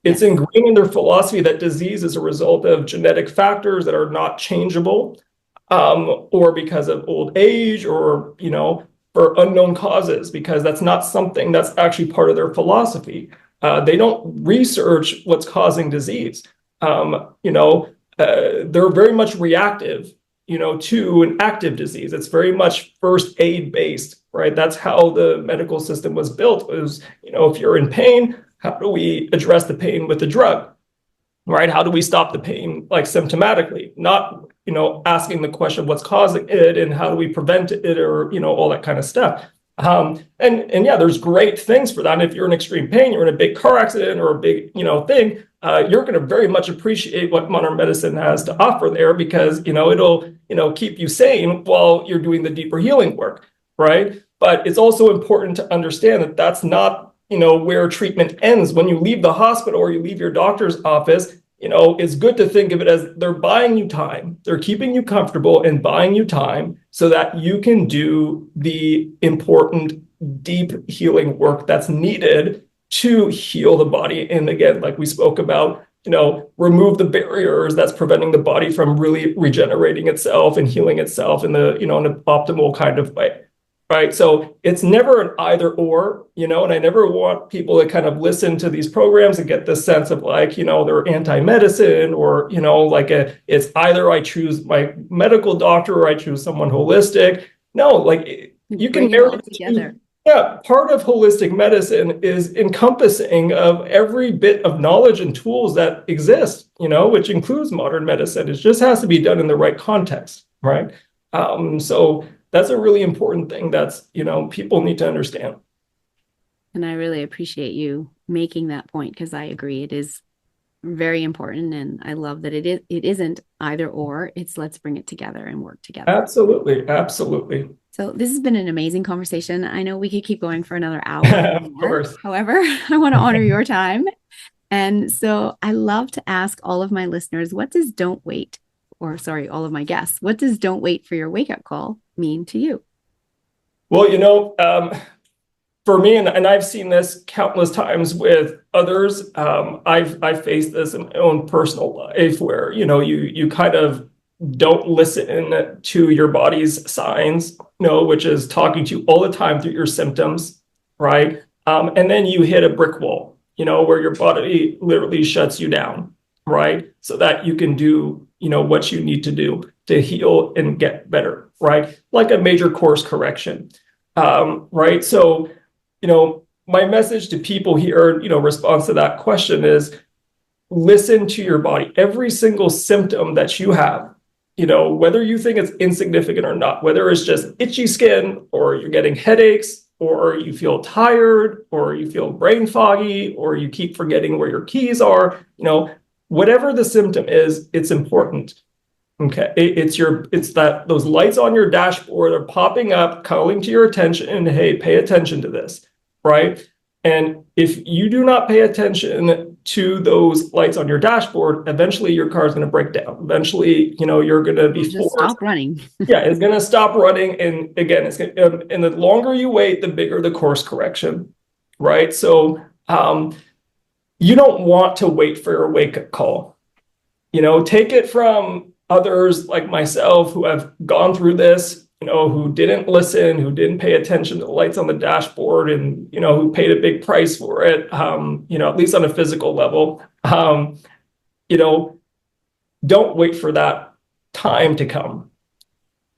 It's ingrained in their philosophy that disease is a result of genetic factors that are not changeable, or because of old age, or, for unknown causes, because that's not something that's actually part of their philosophy. They don't research what's causing disease. They're very much reactive, to an active disease. It's very much first aid based, right? That's how the medical system was built. Was, if you're in pain, how do we address the pain with a drug, right? How do we stop the pain, like, symptomatically, not, asking the question, what's causing it and how do we prevent it, or, all that kind of stuff. And yeah, there's great things for that. And if you're in extreme pain, you're in a big car accident or a big, thing, you're going to very much appreciate what modern medicine has to offer there, because, it'll, keep you sane while you're doing the deeper healing work, right? But it's also important to understand that that's not, where treatment ends. When you leave the hospital or you leave your doctor's office, it's good to think of it as they're buying you time. They're keeping you comfortable and buying you time so that you can do the important, deep healing work that's needed to heal the body. And again, like we spoke about, remove the barriers that's preventing the body from really regenerating itself and healing itself in the, in an optimal kind of way. Right. So it's never an either or, and I never want people to kind of listen to these programs and get this sense of like, they're anti-medicine, or, it's either I choose my medical doctor or I choose someone holistic. No, like, you can marry together. Yeah, part of holistic medicine is encompassing of every bit of knowledge and tools that exist, which includes modern medicine. It just has to be done in the right context, right? So that's a really important thing that's, people need to understand. And I really appreciate you making that point, because I agree it is very important. And I love that it isn't either or, it's let's bring it together and work together. Absolutely. Absolutely. So this has been an amazing conversation. I know we could keep going for another hour. Of course. However, I want to honor your time. And so I love to ask all of my listeners, what does don't wait, or sorry, all of my guests, what does don't wait for your wake up call mean to you? Well, for me, and I've seen this countless times with others, I've faced this in my own personal life where, you kind of don't listen to your body's signs, which is talking to you all the time through your symptoms, right? And then you hit a brick wall, where your body literally shuts you down, right? So that you can do, what you need to do to heal and get better, right? Like a major course correction, right? So, my message to people here, response to that question is listen to your body. Every single symptom that you have, whether you think it's insignificant or not, whether it's just itchy skin, or you're getting headaches, or you feel tired, or you feel brain foggy, or you keep forgetting where your keys are, whatever the symptom is, it's important. Okay. It's that those lights on your dashboard are popping up, calling to your attention, and hey, pay attention to this, right? And if you do not pay attention to those lights on your dashboard, eventually your car is going to break down. Eventually, you're going to be Just forced. stop running. Yeah, it's going to stop running. And again, and the longer you wait, the bigger the course correction, right? So you don't want to wait for your wake-up call. Take it from others like myself who have gone through this, who didn't listen, who didn't pay attention to the lights on the dashboard, and, who paid a big price for it, at least on a physical level. Don't wait for that time to come,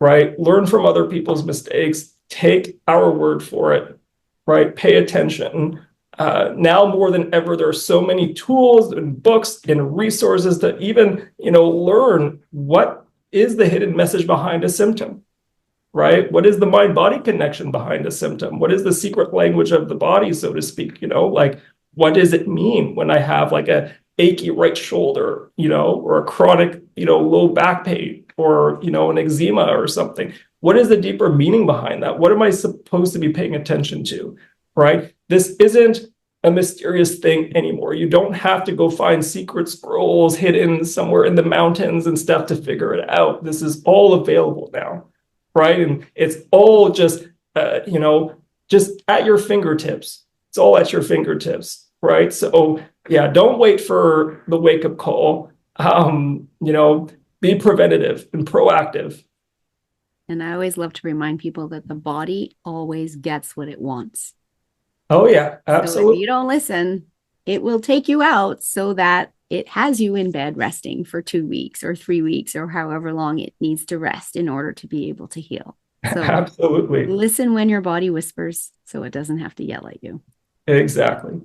right? Learn from other people's mistakes. Take our word for it, right? Pay attention. Now more than ever, there are so many tools and books and resources to even, learn what is the hidden message behind a symptom, right? What is the mind-body connection behind a symptom? What is the secret language of the body, so to speak? Like, what does it mean when I have like a achy right shoulder, or a chronic, low back pain, or, an eczema or something? What is the deeper meaning behind that? What am I supposed to be paying attention to? Right? This isn't a mysterious thing anymore. You don't have to go find secret scrolls hidden somewhere in the mountains and stuff to figure it out. This is all available now, right? And it's all just, just at your fingertips. It's all at your fingertips, right? So yeah, don't wait for the wake-up call. Be preventative and proactive. And I always love to remind people that the body always gets what it wants. Oh, yeah, absolutely. So if you don't listen, it will take you out so that it has you in bed resting for 2 weeks or 3 weeks or however long it needs to rest in order to be able to heal. So absolutely. Listen when your body whispers so it doesn't have to yell at you. Exactly.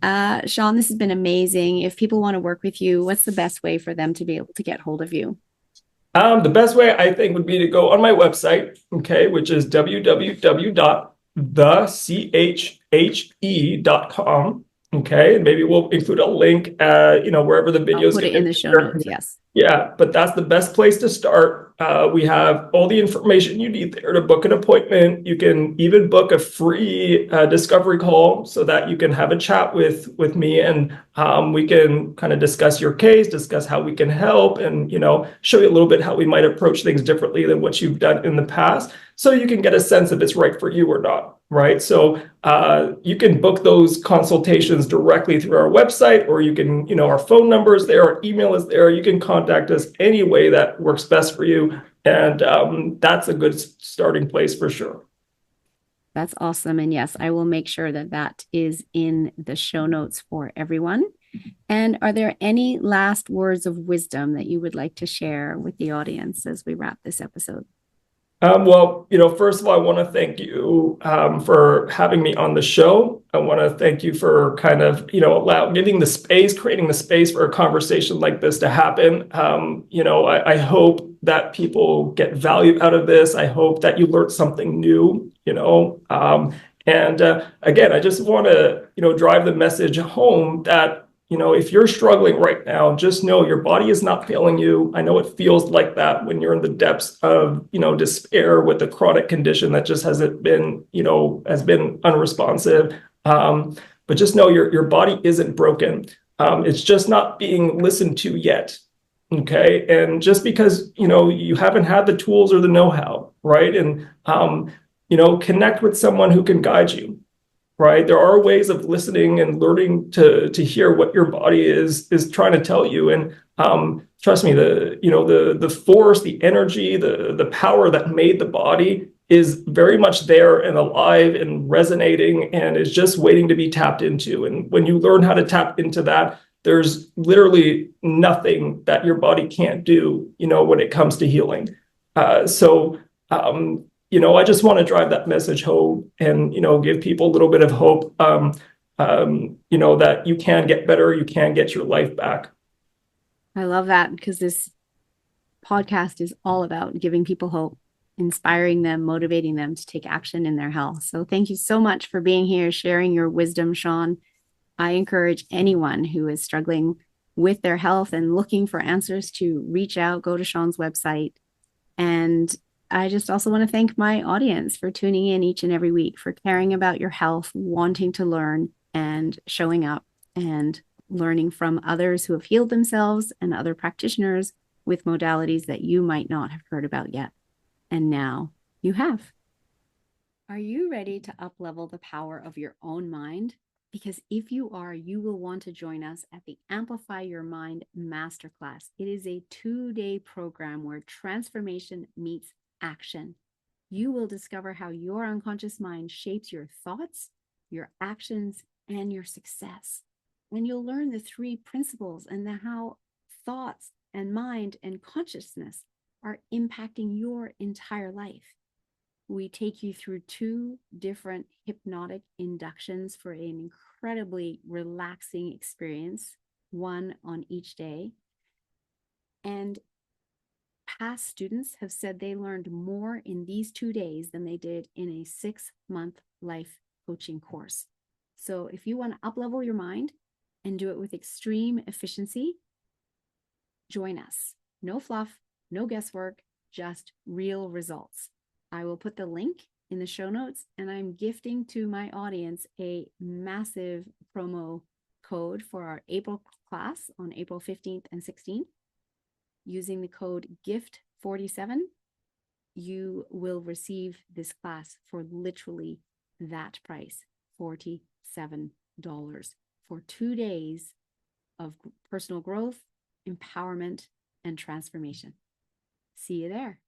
Shawn, this has been amazing. If people want to work with you, what's the best way for them to be able to get hold of you? The best way, I think, would be to go on my website, okay, which is www.thechhe.com. Okay, and maybe we'll include a link, wherever the videos. I'll put it in the show notes. Yes. Yeah, but that's the best place to start. We have all the information you need there to book an appointment. You can even book a free discovery call so that you can have a chat with me, and we can kind of discuss your case, discuss how we can help, and show you a little bit how we might approach things differently than what you've done in the past, so you can get a sense if it's right for you or not. Right. So you can book those consultations directly through our website, or you can, our phone number is there, our email is there. You can contact us any way that works best for you. And that's a good starting place for sure. That's awesome. And yes, I will make sure that that is in the show notes for everyone. And are there any last words of wisdom that you would like to share with the audience as we wrap this episode? Well, first of all, I want to thank you for having me on the show. I want to thank you for kind of, creating the space for a conversation like this to happen. I hope that people get value out of this. I hope that you learned something new, and again, I just want to, drive the message home that, if you're struggling right now, just know your body is not failing you. I know it feels like that when you're in the depths of, despair with a chronic condition that just hasn't been, has been unresponsive. But just know your body isn't broken. It's just not being listened to yet. Okay. And just because, you haven't had the tools or the know-how, right? And, connect with someone who can guide you. Right. There are ways of listening and learning to hear what your body is trying to tell you. And trust me, the force, the energy, the power that made the body is very much there and alive and resonating, and is just waiting to be tapped into. And when you learn how to tap into that, there's literally nothing that your body can't do, when it comes to healing. I just want to drive that message home and, give people a little bit of hope, that you can get better, you can get your life back. I love that, because this podcast is all about giving people hope, inspiring them, motivating them to take action in their health. So thank you so much for being here, sharing your wisdom, Shawn. I encourage anyone who is struggling with their health and looking for answers to reach out, go to Shawn's website. And I just also want to thank my audience for tuning in each and every week, for caring about your health, wanting to learn, and showing up and learning from others who have healed themselves and other practitioners with modalities that you might not have heard about yet. And now you have. Are you ready to up-level the power of your own mind? Because if you are, you will want to join us at the Amplify Your Mind Masterclass. It is a 2-day program where transformation meets action. You will discover how your unconscious mind shapes your thoughts, your actions, and your success. And you'll learn the 3 principles and how thoughts and mind and consciousness are impacting your entire life. We take you through 2 different hypnotic inductions for an incredibly relaxing experience, one on each day. And past students have said they learned more in these 2 days than they did in a 6-month life coaching course. So if you want to up-level your mind and do it with extreme efficiency, join us. No fluff, no guesswork, just real results. I will put the link in the show notes, and I'm gifting to my audience a massive promo code for our April class on April 15th and 16th. Using the code GIFT47, you will receive this class for literally that price, $47, for 2 days of personal growth, empowerment, and transformation. See you there.